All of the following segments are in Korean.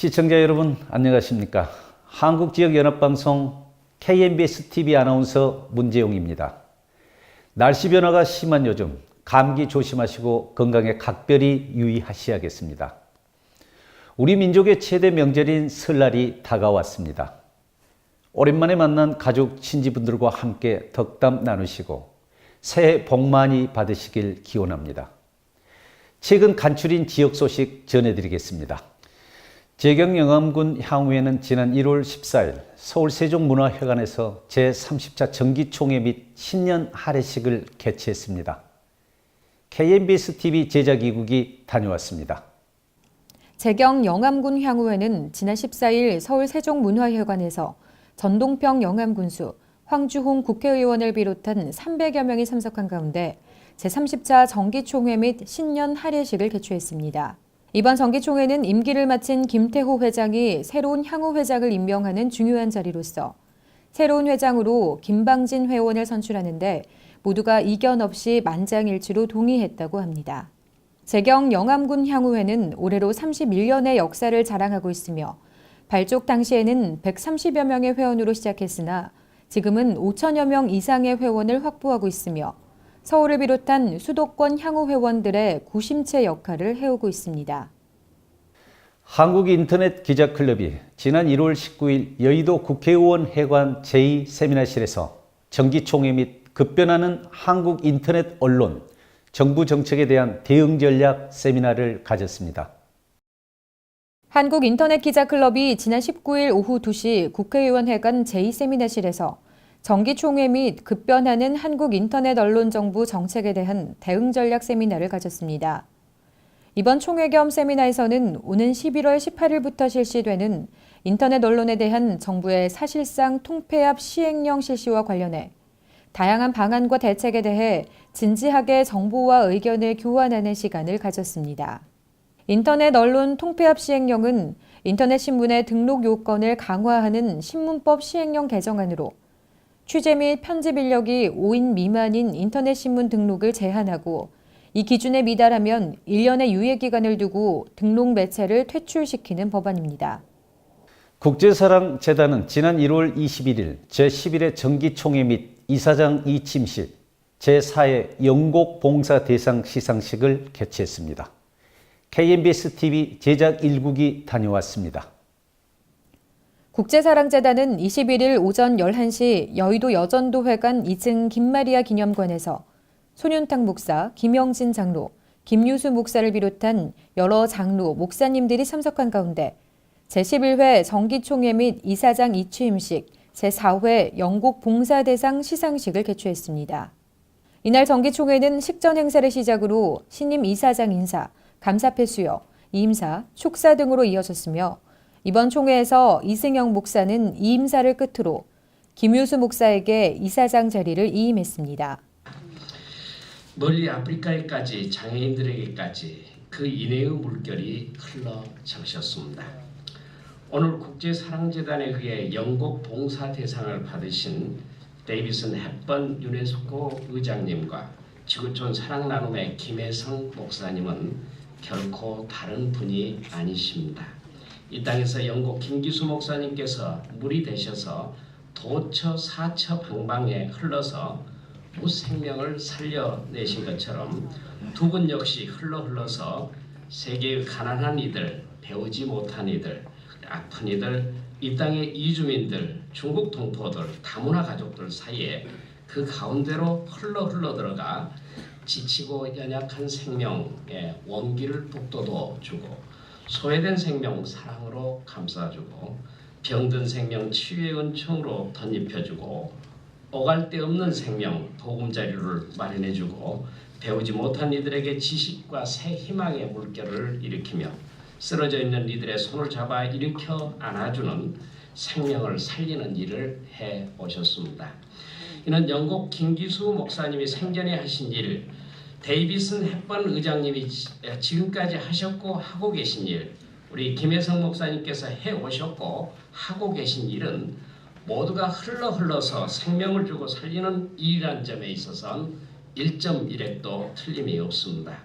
시청자 여러분 안녕하십니까? 한국지역연합방송 KNBS-TV 아나운서 문재용입니다. 날씨 변화가 심한 요즘 감기 조심하시고 건강에 각별히 유의하셔야겠습니다. 우리 민족의 최대 명절인 설날이 다가왔습니다. 오랜만에 만난 가족, 친지분들과 함께 덕담 나누시고 새해 복 많이 받으시길 기원합니다. 최근 간추린 지역 소식 전해드리겠습니다. 재경영암군 향후에는 지난 1월 14일 서울 세종문화회관에서 제30차 정기총회 및 신년 할애식을 개최했습니다. KNBS-TV 제작이국이 다녀왔습니다. 재경영암군 향후회는 지난 14일 서울 세종문화회관에서 전동평 영암군수, 황주홍 국회의원을 비롯한 300여 명이 참석한 가운데 제30차 정기총회 및 신년 할애식을 개최했습니다. 이번 정기총회는 임기를 마친 김태호 회장이 새로운 향후회장을 임명하는 중요한 자리로서 새로운 회장으로 김방진 회원을 선출하는데 모두가 이견 없이 만장일치로 동의했다고 합니다. 재경영암군 향후회는 올해로 31년의 역사를 자랑하고 있으며 발족 당시에는 130여 명의 회원으로 시작했으나 지금은 5천여 명 이상의 회원을 확보하고 있으며 서울을 비롯한 수도권 향후회원들의 구심체 역할을 해오고 있습니다. 한국인터넷기자클럽이 지난 1월 19일 여의도 국회의원 회관 제2세미나실에서 정기총회 및 급변하는 한국인터넷 언론, 정부 정책에 대한 대응 전략 세미나를 가졌습니다. 한국인터넷기자클럽이 지난 19일 오후 2시 국회의원 회관 제2세미나실에서 정기총회 및 급변하는 한국인터넷 언론 정부 정책에 대한 대응 전략 세미나를 가졌습니다. 이번 총회 겸 세미나에서는 오는 11월 18일부터 실시되는 인터넷 언론에 대한 정부의 사실상 통폐합 시행령 실시와 관련해 다양한 방안과 대책에 대해 진지하게 정보와 의견을 교환하는 시간을 가졌습니다. 인터넷 언론 통폐합 시행령은 인터넷 신문의 등록 요건을 강화하는 신문법 시행령 개정안으로 취재 및 편집 인력이 5인 미만인 인터넷 신문 등록을 제한하고 이 기준에 미달하면 1년의 유예기간을 두고 등록 매체를 퇴출시키는 법안입니다. 국제사랑재단은 지난 1월 21일 제11회 정기총회 및 이사장 이침식 제4회 영곡봉사대상 시상식을 개최했습니다. KNBS-TV 제작 1국이 다녀왔습니다. 국제사랑재단은 21일 오전 11시 여의도 여전도회관 2층 김마리아 기념관에서 손윤탁 목사, 김영진 장로, 김유수 목사를 비롯한 여러 장로, 목사님들이 참석한 가운데 제11회 정기총회 및 이사장 이취임식, 제4회 영곡봉사대상 시상식을 개최했습니다. 이날 정기총회는 식전 행사를 시작으로 신임 이사장 인사, 감사패 수여, 이임사, 축사 등으로 이어졌으며 이번 총회에서 이승영 목사는 이임사를 끝으로 김유수 목사에게 이사장 자리를 이임했습니다. 멀리 아프리카에까지 장애인들에게까지 그 인해의 물결이 흘러 적셨습니다. 오늘 국제사랑재단에 의해 영곡봉사대상을 받으신 데이비슨 헵번 유네스코 의장님과 지구촌 사랑나눔의 김혜성 목사님은 결코 다른 분이 아니십니다. 이 땅에서 영곡 김기수 목사님께서 물이 되셔서 도처 사처 방방에 흘러서 무생명을 살려내신 것처럼 두 분 역시 흘러서 세계의 가난한 이들, 배우지 못한 이들, 아픈 이들, 이 땅의 이주민들, 중국 동포들, 다문화 가족들 사이에 그 가운데로 흘러 들어가 지치고 연약한 생명에 원기를 북돋워 주고 소외된 생명 사랑으로 감싸주고 병든 생명 치유의 은총으로 덧입혀주고 오갈 데 없는 생명 보금자리를 마련해주고 배우지 못한 이들에게 지식과 새 희망의 물결을 일으키며 쓰러져 있는 이들의 손을 잡아 일으켜 안아주는 생명을 살리는 일을 해오셨습니다. 이는 영곡 김기수 목사님이 생전에 하신 일, 데이비슨 헵번 의장님이 지금까지 하셨고 하고 계신 일, 우리 김혜성 목사님께서 해오셨고 하고 계신 일은 모두가 흘러서 생명을 주고 살리는 일이라는 점에 있어서는 1.1핵도 틀림이 없습니다.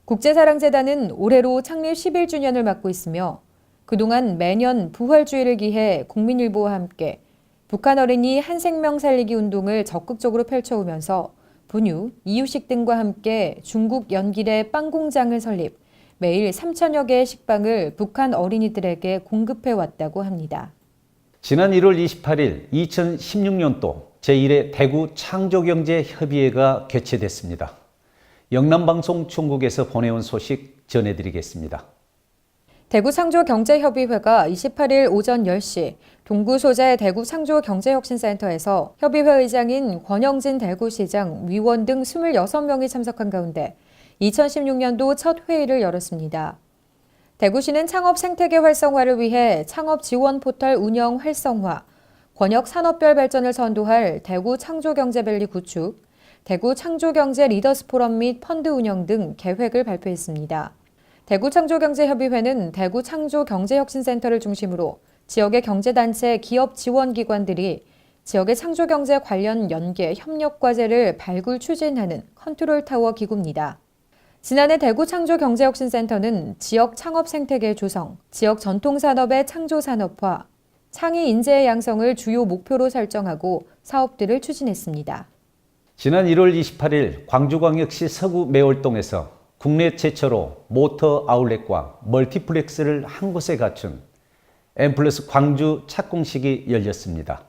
국제사랑재단은 올해로 창립 11주년을 맞고 있으며 그동안 매년 부활주의를 기해 국민일보와 함께 북한 어린이 한 생명 살리기 운동을 적극적으로 펼쳐오면서 분유, 이유식 등과 함께 중국 연길의 빵 공장을 설립, 매일 3천여 개의 식빵을 북한 어린이들에게 공급해왔다고 합니다. 지난 1월 28일 2016년도 제1회 대구 창조경제협의회가 개최됐습니다. 영남방송 중국에서 보내온 소식 전해드리겠습니다. 대구 창조경제협의회가 28일 오전 10시 동구 소재 대구 창조경제혁신센터에서 협의회 의장인 권영진 대구시장, 위원 등 26명이 참석한 가운데 2016년도 첫 회의를 열었습니다. 대구시는 창업 생태계 활성화를 위해 창업 지원 포털 운영 활성화, 권역 산업별 발전을 선도할 대구 창조경제밸리 구축, 대구 창조경제 리더스 포럼 및 펀드 운영 등 계획을 발표했습니다. 대구 창조경제협의회는 대구 창조경제혁신센터를 중심으로 지역의 경제단체, 기업 지원기관들이 지역의 창조경제 관련 연계 협력 과제를 발굴 추진하는 컨트롤타워 기구입니다. 지난해 대구 창조경제혁신센터는 지역 창업 생태계 조성, 지역 전통산업의 창조산업화, 창의 인재의 양성을 주요 목표로 설정하고 사업들을 추진했습니다. 지난 1월 28일 광주광역시 서구 매월동에서 국내 최초로 모터 아울렛과 멀티플렉스를 한 곳에 갖춘 M+ 광주 착공식이 열렸습니다.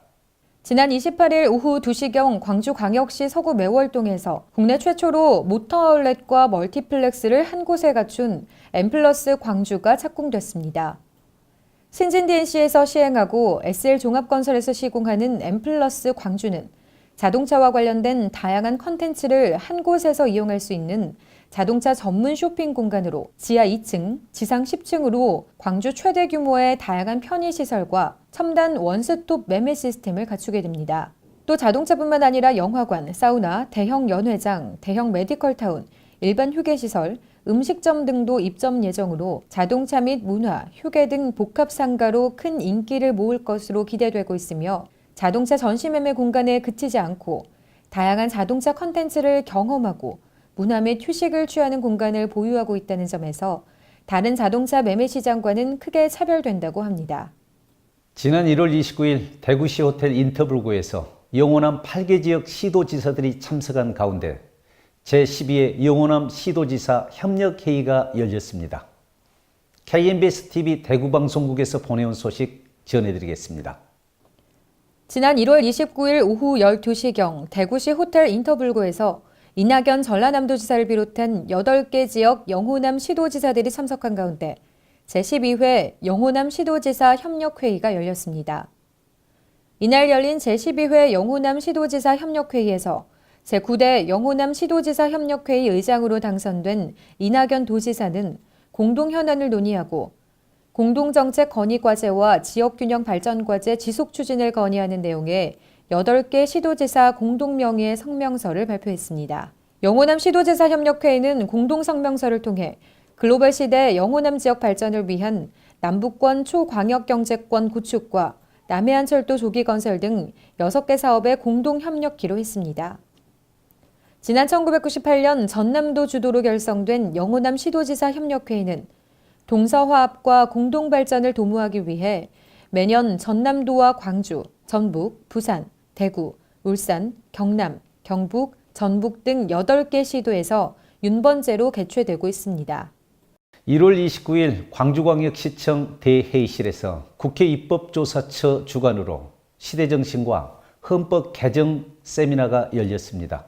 지난 28일 오후 2시경 광주광역시 서구 매월동에서 국내 최초로 모터 아울렛과 멀티플렉스를 한 곳에 갖춘 M+ 광주가 착공됐습니다. 신진 DNC에서 시행하고 SL종합건설에서 시공하는 M+ 광주는 자동차와 관련된 다양한 컨텐츠를 한 곳에서 이용할 수 있는 자동차 전문 쇼핑 공간으로 지하 2층, 지상 10층으로 광주 최대 규모의 다양한 편의시설과 첨단 원스톱 매매 시스템을 갖추게 됩니다. 또 자동차뿐만 아니라 영화관, 사우나, 대형 연회장, 대형 메디컬타운, 일반 휴게시설, 음식점 등도 입점 예정으로 자동차 및 문화, 휴게 등 복합상가로 큰 인기를 모을 것으로 기대되고 있으며 자동차 전시매매 공간에 그치지 않고 다양한 자동차 컨텐츠를 경험하고 문화 및 휴식을 취하는 공간을 보유하고 있다는 점에서 다른 자동차 매매 시장과는 크게 차별된다고 합니다. 지난 1월 29일 대구시 호텔 인터블구에서 영호남 8개 지역 시도지사들이 참석한 가운데 제12회 영호남 시도지사 협력회의가 열렸습니다. KMBS TV 대구방송국에서 보내온 소식 전해드리겠습니다. 지난 1월 29일 오후 12시경 대구시 호텔 인터블구에서 이낙연 전라남도지사를 비롯한 8개 지역 영호남 시도지사들이 참석한 가운데 제12회 영호남 시도지사 협력회의가 열렸습니다. 이날 열린 제12회 영호남 시도지사 협력회의에서 제9대 영호남 시도지사 협력회의 의장으로 당선된 이낙연 도지사는 공동현안을 논의하고 공동정책 건의과제와 지역균형 발전과제 지속 추진을 건의하는 내용의 8개 시도지사 공동명의의 성명서를 발표했습니다. 영호남 시도지사 협력회의는 공동성명서를 통해 글로벌 시대 영호남 지역 발전을 위한 남북권 초광역경제권 구축과 남해안철도 조기 건설 등 6개 사업의 공동협력기로 했습니다. 지난 1998년 전남도 주도로 결성된 영호남 시도지사 협력회의는 동서화합과 공동발전을 도모하기 위해 매년 전남도와 광주, 전북, 부산, 대구, 울산, 경남, 경북, 전북 등 8개 시도에서 윤번제로 개최되고 있습니다. 1월 29일 광주광역시청 대회의실에서 국회 입법조사처 주관으로 시대정신과 헌법 개정 세미나가 열렸습니다.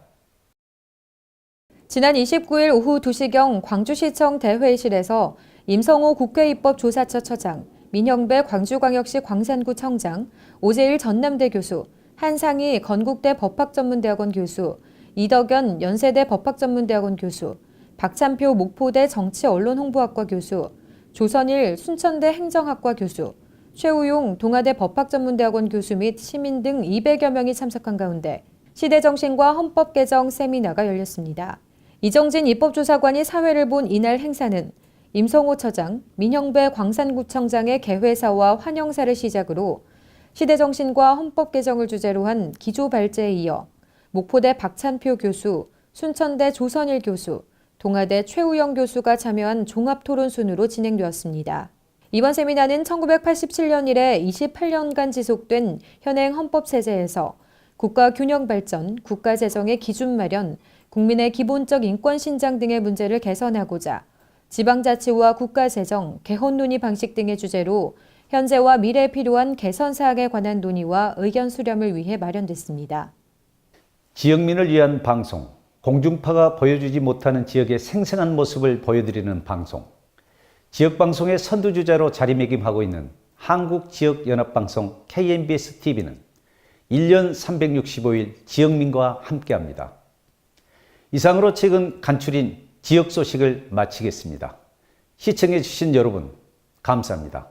지난 29일 오후 2시경 광주시청 대회의실에서 임성호 국회입법조사처 처장, 민형배 광주광역시 광산구 청장, 오재일 전남대 교수, 한상희 건국대 법학전문대학원 교수, 이덕연 연세대 법학전문대학원 교수, 박찬표 목포대 정치언론홍보학과 교수, 조선일 순천대 행정학과 교수, 최우용 동아대 법학전문대학원 교수 및 시민 등 200여 명이 참석한 가운데 시대정신과 헌법 개정 세미나가 열렸습니다. 이정진 입법조사관이 사회를 본 이날 행사는 임성호 처장, 민형배 광산구청장의 개회사와 환영사를 시작으로 시대정신과 헌법 개정을 주제로 한 기조발제에 이어 목포대 박찬표 교수, 순천대 조선일 교수, 동아대 최우영 교수가 참여한 종합토론 순으로 진행되었습니다. 이번 세미나는 1987년 이래 28년간 지속된 현행 헌법 체제에서 국가 균형 발전, 국가 재정의 기준 마련, 국민의 기본적 인권 신장 등의 문제를 개선하고자 지방자치와 국가 재정, 개헌 논의 방식 등의 주제로 현재와 미래에 필요한 개선 사항에 관한 논의와 의견 수렴을 위해 마련됐습니다. 지역민을 위한 방송, 공중파가 보여주지 못하는 지역의 생생한 모습을 보여드리는 방송, 지역방송의 선두주자로 자리매김하고 있는 한국지역연합방송 KNBS-TV는 1년 365일 지역민과 함께합니다. 이상으로 최근 간추린 지역 소식을 마치겠습니다. 시청해 주신 여러분 감사합니다.